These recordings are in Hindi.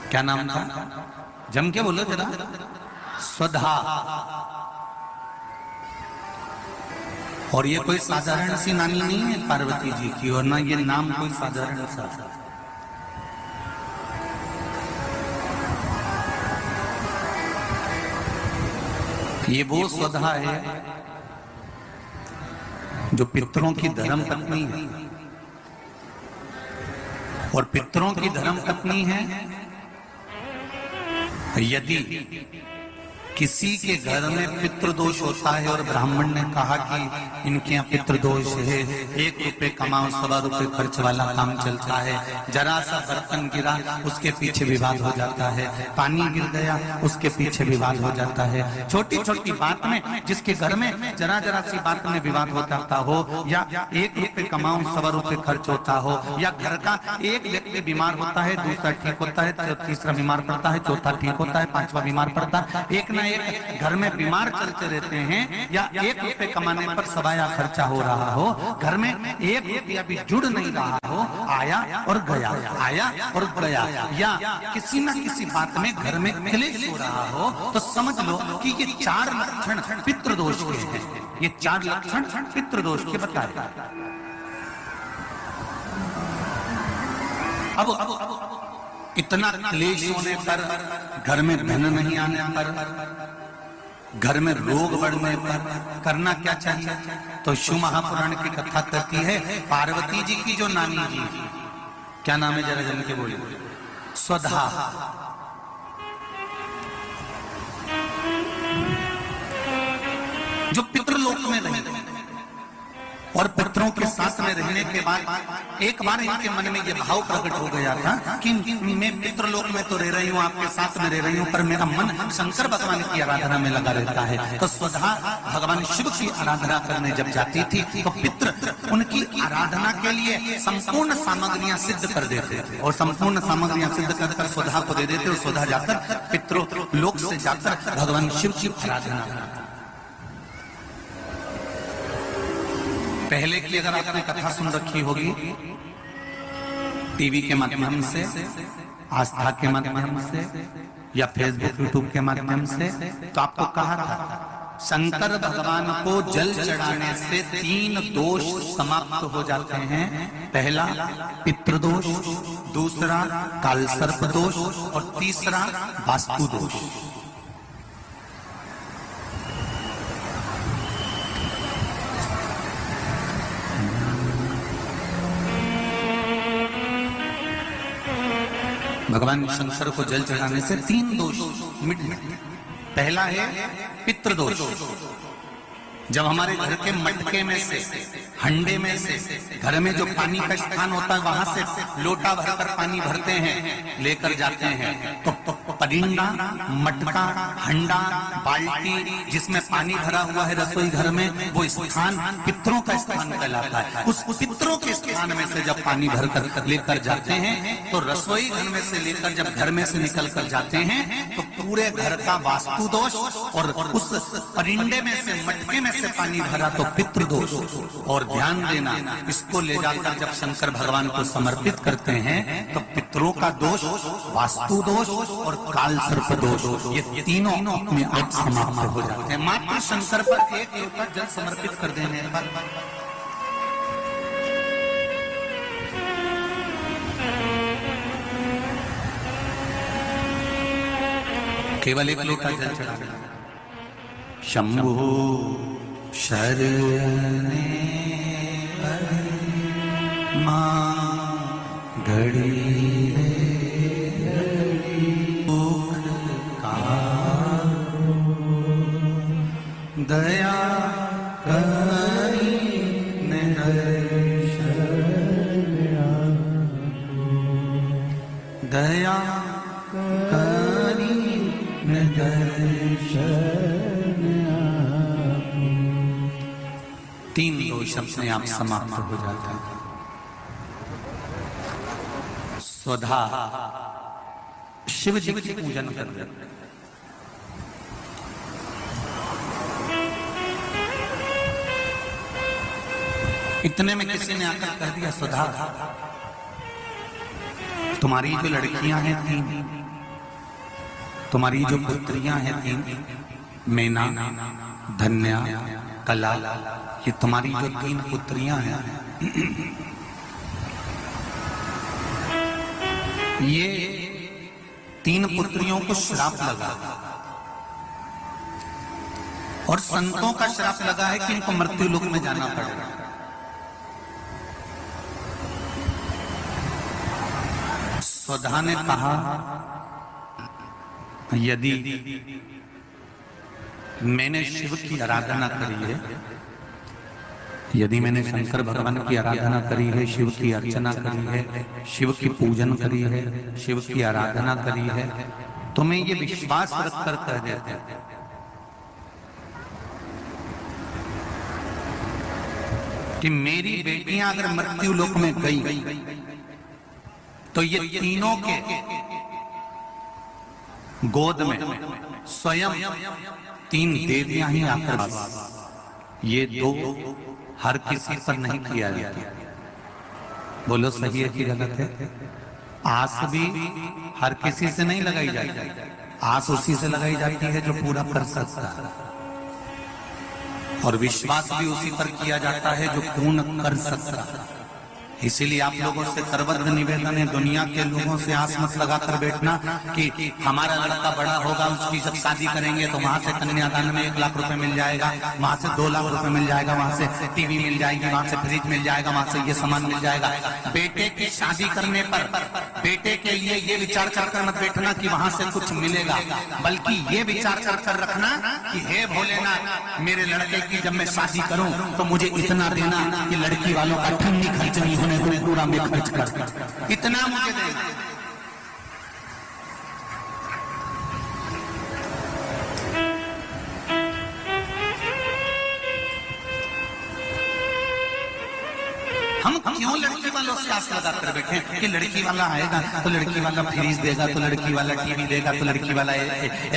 क्या नाम था? जम के बोलो जरा। स्वधा। और ये कोई साधारण सी नानी नहीं है पार्वती जी की, और ना ये नाम कोई साधारण सा। ये वो स्वधा है जो पितरों की धर्म पत्नी है, और पितरों की धर्म पत्नी है यदि किसी के घर में पितृदोष होता है और ब्राह्मण ने कहा कि इनके यहाँ पितृदोष है, 1 रुपए कमाओ 1.25 रुपए खर्च वाला काम चलता है, जरा सा बर्तन गिरा उसके पीछे विवाद हो जाता है, पानी गिर गया उसके पीछे विवाद हो जाता है, छोटी छोटी बात में जिसके घर में जरा जरा सी बात में विवाद हो जाता हो, या 1 रुपए कमाओ 1.25 रुपए खर्च होता हो, या घर का एक व्यक्ति बीमार होता है, दूसरा ठीक होता है, तीसरा बीमार पड़ता है, चौथा ठीक होता है, 5वां बीमार पड़ता है, एक ना एक घर में बीमार चलते रहते हैं, या 1 रुपए कमाने पर सवाया खर्चा हो रहा हो, घर में 1 रुपया भी जुड़ नहीं रहा हो, आया और गया, आया और गया, या किसी न किसी बात में घर में क्लेश हो रहा हो, तो समझ लो कि ये 4 लक्षण पितृदोष के हैं। ये 4 लक्षण पितृदोष के बताए। अब इतना क्लेश होने पर, घर में धन नहीं आने पर, घर में रोग बढ़ने पर करना क्या चाहिए? तो शिव महापुराण की कथा कहती है पार्वती जी की जो नानी जी, क्या नाम है जरा जन के बोलिए? स्वधा। जो पितृलोक में रही और पितरों के साथ में रहने के बाद एक बार इनके मन में यह भाव प्रकट हो गया था कि मैं पितृलोक में तो रह रही हूँ, आपके साथ में रह रही हूँ, पर मेरा मन शंकर भगवान की आराधना में लगा रहता है। तो स्वधा भगवान शिव की आराधना करने जब जाती थी तो पितृ उनकी आराधना के लिए संपूर्ण सामग्रियां सिद्ध कर देते थे, और संपूर्ण सामग्रियां सिद्ध कर स्वधा को दे देते, और स्वधा जाकर पितृलोक से जाकर भगवान शिव की आराधना करते। पहले की अगर आपने कथा सुन रखी होगी टीवी के माध्यम से, आस्था के माध्यम से, या फेसबुक यूट्यूब के माध्यम से, तो आपको कहा था शंकर भगवान को जल चढ़ाने से 3 दोष समाप्त हो जाते हैं। पहला पितृदोष, दूसरा कालसर्प दोष, और तीसरा वास्तु दोष। भगवान शंकर को जल चढ़ाने से 3 दोष मिट जाते। पहला है पितृदोष। जब हमारे घर के मटके में से, हंडे में से, घर में जो पानी का स्थान होता है वहां से लोटा भरकर पानी भरते हैं, लेकर जाते हैं, तो परिंदा, मटका, हंडा, बाल्टी जिसमें पानी भरा हुआ है रसोई घर में, वो स्थान पितरों का स्थान कहलाता है। उस पितरों के स्थान में से जब पानी भरकर लेकर जाते हैं, तो रसोई घर में से लेकर जब घर में से निकल कर जाते हैं, तो पूरे घर का वास्तु दोष, और उस परिंदे में से, मटके में से पानी भरा तो पितृदोष। और ध्यान देना, इसको ले जाकर जब शंकर भगवान को समर्पित करते हैं, तो पितरों का दोष, वास्तु दोष और काल सर्प दोष, ये तीनों में आप समाप्त हो जाते हैं। मात्र शंकर पर 1 लोटा जल समर्पित कर देने पर। केवल 1 लोटा जल चढ़ा देना। शंभु शरणे मां घड़ी दुख कारो, दया करी दया करी तीन दोष अपने आप समाप्त हो जाता है। स्वधा शिव जी की पूजन कर रहे, इतने में किसी ने आकर कह दिया, स्वधा तुम्हारी जो लड़कियां हैं 3, तुम्हारी जो पुत्रियां हैं तीन, मेना, धन्या, कला, ये तुम्हारी जो तीन पुत्रियां हैं, ये तीन पुत्रियों को श्राप लगा और संतों का श्राप लगा है कि इनको मृत्यु लोक में जाना पड़ेगा। स्वधा ने कहा, यदि मैंने शिव की आराधना करी है, यदि मैंने शंकर भगवान की आराधना करी है, शिव की अर्चना करी है, शिव की पूजन करी है, शिव की आराधना करी है, तो मैं ये विश्वास रखकर कह देते हैं कि मेरी बेटियां अगर मृत्यु लोक में गई तो ये तीनों के गोद में स्वयं तीन देवियां ही आकर, ये दो हर किसी पर नहीं किया जाता। बोलो सही है कि गलत है? आस भी हर किसी से नहीं लगाई जाती, आस उसी से लगाई जाती है जो पूरा कर सकता है, और विश्वास भी उसी पर किया जाता है जो पूर्ण कर सकता है। इसीलिए आप लोगों से करबद्ध निवेदन है, दुनिया के लोगों से आस मत लगाकर बैठना कि हमारा लड़का बड़ा होगा, उसकी जब शादी करेंगे तो वहां से कन्यादान में 1 लाख रुपए मिल जाएगा, वहां से 2 लाख रुपए मिल जाएगा, वहां से टीवी मिल जाएगी, वहां से फ्रिज मिल जाएगा, वहां से ये सामान मिल जाएगा। बेटे की शादी करने पर बेटे के लिए ये विचार कर मत बैठना कि वहां से कुछ मिलेगा, बल्कि ये विचार कर रखना कि हे भोलेनाथ, मेरे लड़के की जब मैं शादी करूं तो मुझे इतना देना कि लड़की वालों का ठंडी खर्च नहीं होने पूरा में खर्च कर, इतना मुझे देना। हम क्यों लड़की वालों से आस लगाकर बैठे कि लड़की वाला आएगा तो लड़की वाला फ्रिज देगा, तो लड़की वाला टीवी देगा, तो लड़की वाला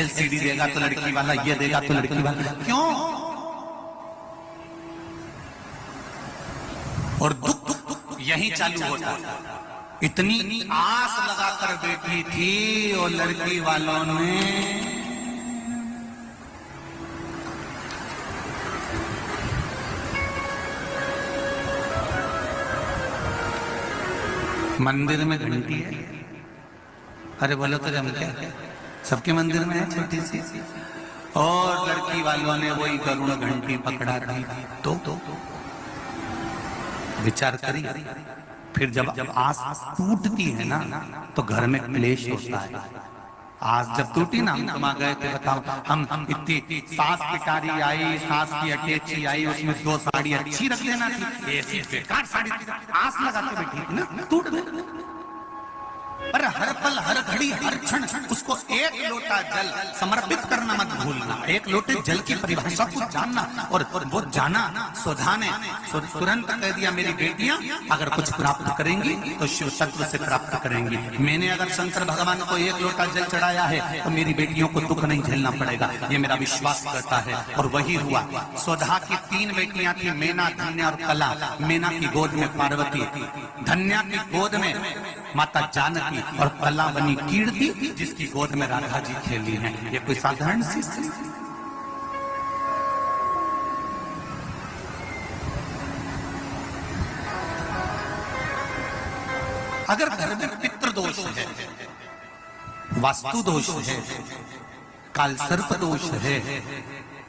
LCD देगा, तो लड़की वाला ये देगा, तो लड़की वाला क्यों? और दुख यही चालू होता। इतनी आस लगाकर बैठी थी और लड़की वालों ने मंदिर में घंटी है, अरे बोलो तो जम क्या, सबके मंदिर में है छोटी सी, और लड़की वालों ने वही करुण घंटी पकड़ा दी। तो विचार करिए, फिर जब आस टूटती है ना तो घर में क्लेश होता है। आस जब टूटी ना, हम आ गए थे, बताओ, हम इतनी सास पिटारी आई, सास की अटैची आई, उसमें 2 साड़ी अच्छी रख देना थी, ऐसी बेकार साड़ी आस लगा के बैठी थी ना, टूट गई। पर हर पल, हर घड़ी, हर क्षण उसको 1 लोटा जल समर्पित करना मत भूलना। 1 लोटे जल की परिभाषा को जानना, और वो जाना स्वधा ने तुरंत कह दिया, मेरी बेटियां अगर कुछ प्राप्त करेंगी तो शिव तत्व से प्राप्त करेंगी। मैंने अगर शंकर भगवान को 1 लोटा जल चढ़ाया है तो मेरी बेटियों को दुख नहीं झेलना पड़ेगा, ये मेरा विश्वास करता है। और वही हुआ। स्वधा की 3 बेटियां थी, मेना, धन्या और कला। मेना की गोद में पार्वती, धन्या की गोद में माता जानकी, और कला बनी कीर्ति, जिसकी गोद में राधा जी खेली हैं। ये कोई साधारण सी स्त्री? अगर घर में पितृदोष है, वास्तु दोष है, काल सर्प दोष है,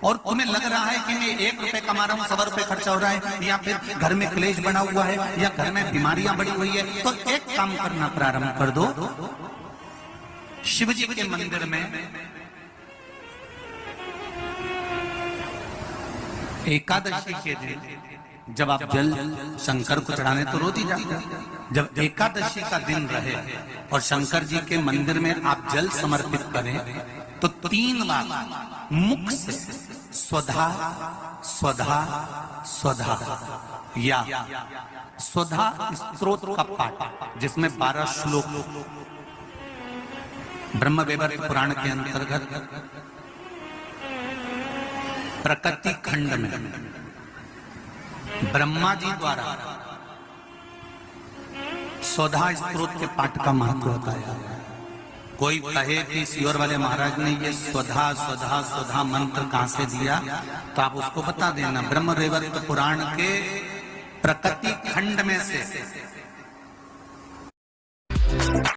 और तुम्हें लग रहा है कि मैं 1 रुपए कमा रहा हूं, 100 रुपए खर्चा हो रहा है, या फिर घर में क्लेश बना हुआ है, या घर में बीमारियां बढ़ी हुई है, तो एक काम करना प्रारंभ कर दो। शिव जी के मंदिर में एकादशी के दिन जब आप जल शंकर को चढ़ाने तो रोज ही जाते हैं, जब एकादशी का दिन रहे और शंकर जी के मंदिर में आप जल समर्पित करें तो 3 बार मुख से स्वधा स्वधा स्वधा या स्वधा स्तोत्र का पाठ, जिसमें 12 श्लोक ब्रह्म वैवर्त पुराण के अंतर्गत प्रकृति खंड में ब्रह्मा जी द्वारा स्वधा स्तोत्र के पाठ का महत्व बताया। कोई कहे कि सीवर वाले महाराज ने ये स्वधा स्वधा स्वधा मंत्र कहां से दिया, तो आप उसको बता देना। ब्रह्म वैवर्त पुराण के प्रकृति खंड में से